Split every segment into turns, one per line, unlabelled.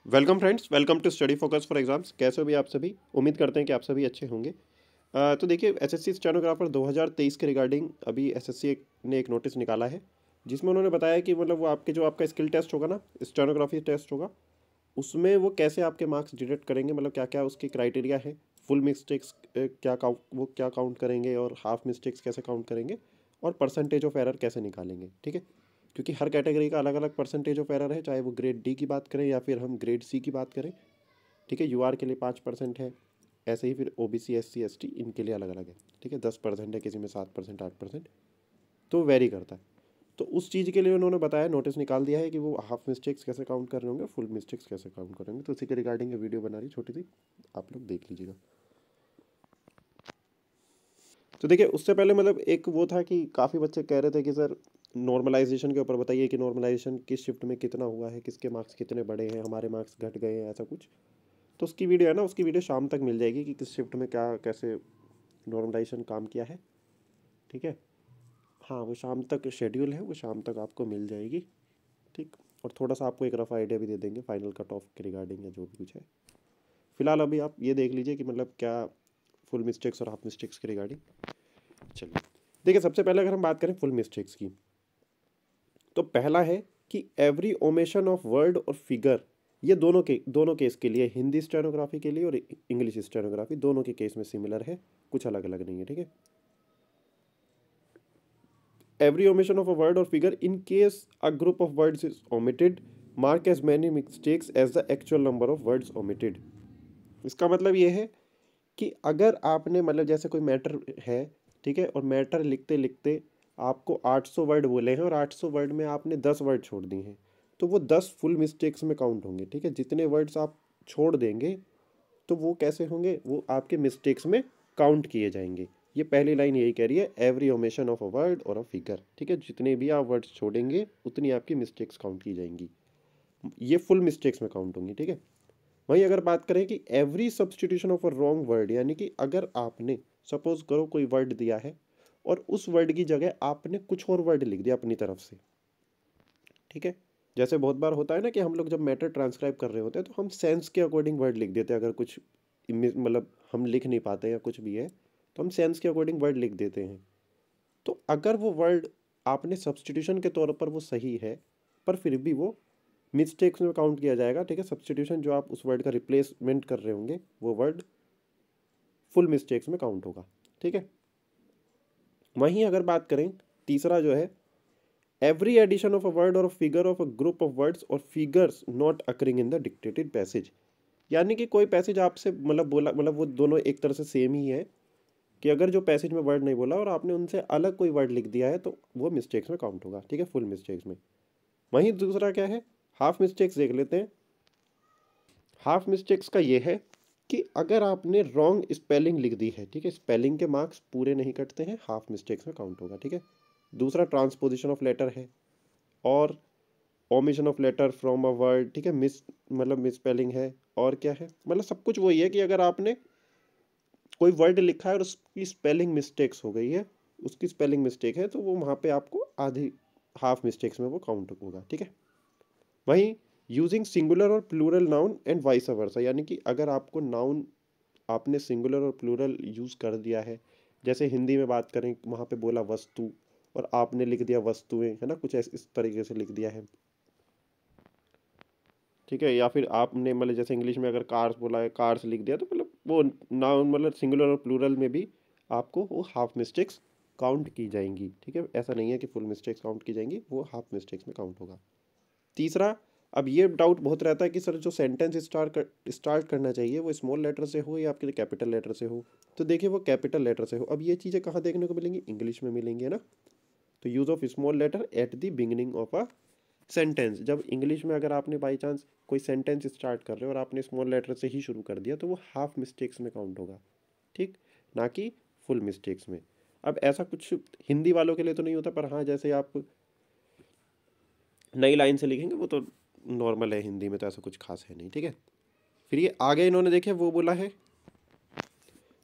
Welcome friends, welcome to study focus for exams. कैसे हो भी आप सभी? उम्मीद करते हैं कि आप सभी अच्छे होंगे। तो देखिए, एसएससी स्टेनोग्राफर 2023 के रिगार्डिंग अभी एसएससी ने एक नोटिस निकाला है, जिसमें उन्होंने बताया कि मतलब वो आपके जो आपका स्किल टेस्ट होगा ना, स्टेनोग्राफी टेस्ट होगा, उसमें वो कैसे आपके मार्क्स डिडक्ट करेंगे, मतलब क्या क्या उसकी क्राइटेरिया है। फुल मिस्टेक्स क्या काउंट वो क्या काउंट करेंगे और हाफ मिस्टेक्स कैसे काउंट करेंगे और परसेंटेज ऑफ एरर कैसे निकालेंगे, ठीक है। क्योंकि हर कैटेगरी का अलग अलग परसेंटेज ऑफ एरर है, चाहे वो ग्रेड डी की बात करें या फिर हम ग्रेड सी की बात करें, ठीक है। यूआर के लिए 5% है, ऐसे ही फिर ओबीसी एससी एसटी इनके लिए अलग अलग है, ठीक है। 10% है, किसी में 7% 8%, तो वेरी करता है। तो उस चीज़ के लिए उन्होंने बताया, नोटिस निकाल दिया है कि वो हाफ मिस्टेक्स कैसे काउंट कर रहे होंगे, फुल मिस्टेक्स कैसे काउंट करेंगे। तो उसी के रिगार्डिंग वीडियो बना रही छोटी सी, आप लोग देख लीजिएगा। तो देखिए, उससे पहले मतलब एक वो था कि काफ़ी बच्चे कह रहे थे कि सर नॉर्मलाइजेशन के ऊपर बताइए कि नॉर्मलाइजेशन किस शिफ्ट में कितना हुआ है, किसके मार्क्स कितने बढ़े हैं, हमारे मार्क्स घट गए हैं, ऐसा कुछ। तो उसकी वीडियो है ना, उसकी वीडियो शाम तक मिल जाएगी कि किस शिफ्ट में क्या कैसे नॉर्मलाइजेशन काम किया है, ठीक है। हाँ, वो शाम तक शेड्यूल है, वो शाम तक आपको मिल जाएगी, ठीक। और थोड़ा सा आपको एक रफ आइडिया भी दे देंगे फाइनल कट ऑफ के रिगार्डिंग या जो भी कुछ है। फिलहाल अभी आप ये देख लीजिए कि मतलब क्या फुल मिस्टेक्स और हाफ मिस्टेक्स के रिगार्डिंग। चलिए देखिए, सबसे पहले अगर हम बात करें फुल मिस्टेक्स की, तो पहला है कि every omission of word or figure, ये दोनों केस के लिए, हिंदी स्टेनोग्राफी के लिए और इंग्लिश स्टेनोग्राफी दोनों के केस में सिमिलर है, कुछ अलग अलग नहीं है, ठीक है। Every omission of a word or figure in case a group of words is omitted mark as many mistakes as the actual number of words omitted. इसका मतलब ये है कि अगर आपने मतलब जैसे कोई मैटर है, ठीक है, और मैटर लिखते लिखते आपको 800 वर्ड बोले हैं और 800 वर्ड में आपने 10 वर्ड छोड़ दिए हैं, तो वो 10 फुल मिस्टेक्स में काउंट होंगे, ठीक है। जितने वर्ड्स आप छोड़ देंगे तो वो कैसे होंगे, वो आपके मिस्टेक्स में काउंट किए जाएंगे। ये पहली लाइन यही कह रही है, every omission of a word और अ फिगर, ठीक है। जितने भी आप वर्ड्स छोड़ेंगे उतनी आपकी मिस्टेक्स काउंट की जाएंगी, ये फुल मिस्टेक्स में काउंट होंगी, ठीक है। वहीं अगर बात करें कि every substitution of a wrong word, यानी कि अगर आपने सपोज करो कोई वर्ड दिया है और उस वर्ड की जगह आपने कुछ और वर्ड लिख दिया अपनी तरफ से, ठीक है। जैसे बहुत बार होता है ना कि हम लोग जब मैटर ट्रांसक्राइब कर रहे होते हैं तो हम सेंस के अकॉर्डिंग वर्ड लिख देते हैं, अगर कुछ मतलब हम लिख नहीं पाते या कुछ भी है तो हम सेंस के अकॉर्डिंग वर्ड लिख देते हैं। तो अगर वो वर्ड आपने सब्सटीट्यूशन के तौर पर वो सही है, पर फिर भी वो मिस्टेक्स में काउंट किया जाएगा, ठीक है। सब्सटीट्यूशन जो आप उस वर्ड का रिप्लेसमेंट कर रहे होंगे वो वर्ड फुल मिस्टेक्स में काउंट होगा, ठीक है। वहीं अगर बात करें, तीसरा जो है, every addition of a word or figure of a group of words or figures not occurring in the dictated passage. यानी कि कोई पैसेज आपसे मतलब बोला, मतलब वो दोनों एक तरह से सेम ही है, कि अगर जो पैसेज में वर्ड नहीं बोला और आपने उनसे अलग कोई वर्ड लिख दिया है तो वो मिस्टेक्स में काउंट होगा, ठीक है, फुल मिस्टेक्स में। वहीं दूसरा क्या है, हाफ मिस्टेक्स देख लेते हैं। हाफ मिस्टेक्स का ये है कि अगर आपने रॉन्ग स्पेलिंग लिख दी है, ठीक है, स्पेलिंग के मार्क्स पूरे नहीं कटते हैं, हाफ मिस्टेक्स में काउंट होगा, ठीक है। दूसरा ट्रांसपोजिशन ऑफ लेटर है, और omission of letter from a word, ठीक है, मतलब मिस स्पेलिंग है, और क्या है, मतलब सब कुछ वही है कि अगर आपने कोई वर्ड लिखा है और उसकी स्पेलिंग मिस्टेक्स हो गई है, उसकी स्पेलिंग मिस्टेक है, तो वो वहाँ पे आपको आधी हाफ मिस्टेक्स में वो काउंट होगा, ठीक है। वहीं यूजिंग सिंगुलर और plural noun and vice versa, यानी कि अगर आपको नाउन आपने सिंगुलर और प्लूरल यूज़ कर दिया है, जैसे हिंदी में बात करें वहाँ पे बोला वस्तु और आपने लिख दिया वस्तुएं, है ना, कुछ इस तरीके से लिख दिया है, ठीक है। या फिर आपने मतलब जैसे इंग्लिश में अगर कार्स बोला है, कार्स लिख दिया, तो मतलब वो नाउन मतलब सिंगुलर और प्लूरल में भी आपको वो हाफ मिस्टेक्स काउंट की जाएंगी, ठीक है। ऐसा नहीं है कि फुल मिस्टेक्स काउंट की जाएंगी, वो हाफ मिस्टेक्स में काउंट होगा। तीसरा, अब ये डाउट बहुत रहता है कि सर जो सेंटेंस स्टार्ट करना चाहिए वो स्मॉल लेटर से हो या आपके कैपिटल लेटर से हो। तो देखिए, वो कैपिटल लेटर से हो। अब ये चीज़ें कहाँ देखने को मिलेंगी, इंग्लिश में मिलेंगी, है ना। तो use of small letter at the beginning of a sentence, जब इंग्लिश में अगर आपने बाई चांस कोई सेंटेंस स्टार्ट कर रहे हो और आपने स्मॉल लेटर से ही शुरू कर दिया तो वो हाफ मिस्टेक्स में काउंट होगा, ठीक, ना कि फुल मिस्टेक्स में। अब ऐसा कुछ हिंदी वालों के लिए तो नहीं होता, पर हाँ जैसे आप नई लाइन से लिखेंगे वो तो नॉर्मल है, हिंदी में तो ऐसा कुछ खास है नहीं, ठीक है। फिर ये आगे इन्होंने देखे वो बोला है,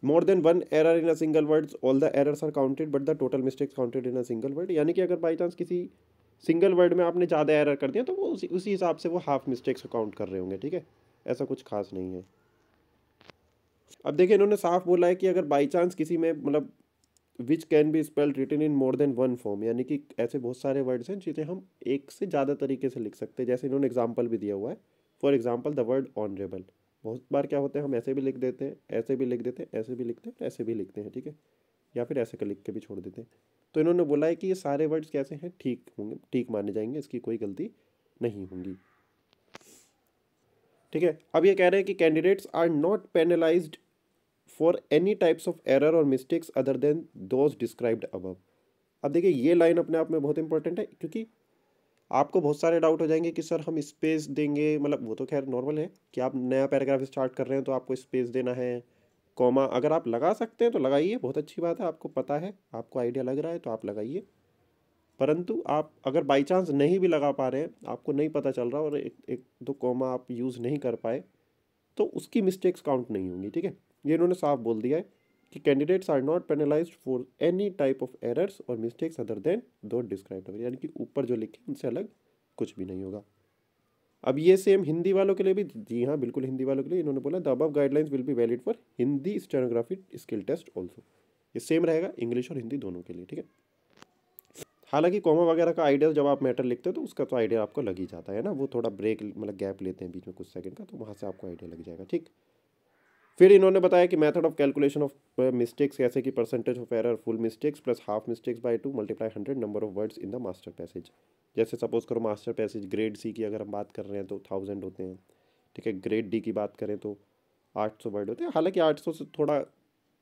more than one error in a single word all the errors are counted but the total mistakes counted in a single word. यानी कि अगर बाई चांस किसी सिंगल वर्ड में आपने ज़्यादा एरर कर दिया तो वो उसी हिसाब से वो हाफ मिस्टेक्स को काउंट कर रहे होंगे, ठीक है। ऐसा कुछ खास नहीं है। अब देखिए इन्होंने साफ बोला है कि अगर बाई चांस किसी में मतलब which can be spelled written in more than one form, यानी कि ऐसे बहुत सारे वर्ड्स हैं जिसे हम एक से ज़्यादा तरीके से लिख सकते हैं, जैसे इन्होंने एग्जाम्पल भी दिया हुआ है। For example the word honourable, बहुत बार क्या होता है हम ऐसे भी लिख देते हैं, ऐसे भी लिख देते हैं, ऐसे भी लिखते हैं, ऐसे भी लिखते हैं, ठीक है, या फिर ऐसे का लिख के भी छोड़ देते हैं। तो इन्होंने बोला है कि ये सारे वर्ड्स कैसे हैं, ठीक होंगे, ठीक माने जाएंगे, इसकी कोई गलती नहीं होंगी, ठीक है। अब ये कह रहे हैं कि candidates are not penalised for any types of error or mistakes other than those described above. अब देखिए ये लाइन अपने आप में बहुत इंपॉर्टेंट है, क्योंकि आपको बहुत सारे डाउट हो जाएंगे कि सर हम स्पेस देंगे, मतलब वो तो खैर नॉर्मल है कि आप नया पैराग्राफ स्टार्ट कर रहे हैं तो आपको स्पेस देना है, कॉमा अगर आप लगा सकते हैं तो लगाइए, बहुत अच्छी बात है, आपको पता है, आपको आइडिया लग रहा है तो आप लगाइए। परंतु आप अगर बाई चांस नहीं भी लगा पा रहे हैं, आपको नहीं पता चल रहा और एक दो कॉमा आप यूज़ नहीं कर पाए, तो उसकी मिस्टेक्स काउंट नहीं होंगी, ठीक है। ये इन्होंने साफ बोल दिया है कि candidates are not penalised for any type of errors और mistakes other than those described, यानी कि ऊपर जो लिखे उनसे अलग कुछ भी नहीं होगा। अब ये सेम हिंदी वालों के लिए भी, जी हाँ बिल्कुल हिंदी वालों के लिए इन्होंने बोला the above guidelines will be valid for Hindi stenography skill test also. ये सेम रहेगा इंग्लिश और हिंदी दोनों के लिए, ठीक है। हालांकि कॉमा वगैरह का आइडिया जब आप मैटर लिखते हो तो उसका तो आइडिया आपको लग ही जाता है ना, वो थोड़ा ब्रेक मतलब गैप लेते हैं बीच में कुछ सेकंड का, तो वहाँ से आपको आइडिया लग जाएगा, ठीक। फिर इन्होंने बताया कि method of calculation of mistakes, कैसे कि percentage of error full mistakes plus half mistakes by 2 multiply 100 number of words in the master passage. जैसे सपोज करो मास्टर पैसेज ग्रेड सी की अगर हम बात कर रहे हैं तो 1000 होते हैं, ठीक है। ग्रेड डी की बात करें तो 800 वर्ड होते हैं, हालांकि 800 से थोड़ा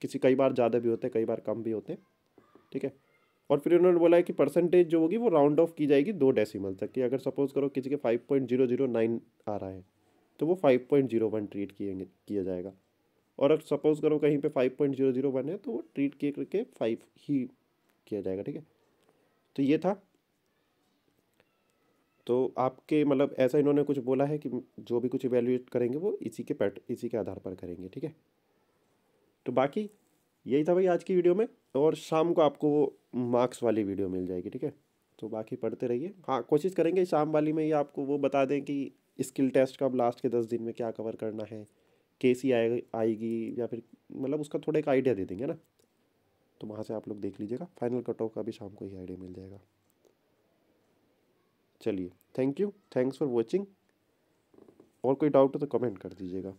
किसी कई बार ज़्यादा भी होते हैं, कई बार कम भी होते हैं, ठीक है। और फिर उन्होंने बोला है कि परसेंटेज जो होगी वो राउंड ऑफ की जाएगी 2 डेसिमल तक, कि अगर सपोज करो किसी के 5.009 आ रहा है तो वो 5.01 ट्रीट किया जाएगा, और अगर सपोज करो कहीं पे 5.001 है तो वो ट्रीट किए करके 5 ही किया जाएगा, ठीक है। तो ये था, तो आपके मतलब ऐसा इन्होंने कुछ बोला है कि जो भी कुछ इवेल्युएट करेंगे वो इसी के आधार पर करेंगे, ठीक है। तो बाकी यही था भाई आज की वीडियो में, और शाम को आपको मार्क्स वाली वीडियो मिल जाएगी, ठीक है। तो बाकी पढ़ते रहिए, हाँ कोशिश करेंगे शाम वाली में ही आपको वो बता दें कि स्किल टेस्ट का अब लास्ट के 10 दिन में क्या कवर करना है, केसी आएगी या फिर मतलब उसका थोड़ा एक आइडिया दे देंगे ना, तो वहाँ से आप लोग देख लीजिएगा, फाइनल कट ऑफ का भी शाम को ही आइडिया मिल जाएगा। चलिए thank you, thanks for watching, और कोई डाउट हो तो कमेंट कर दीजिएगा।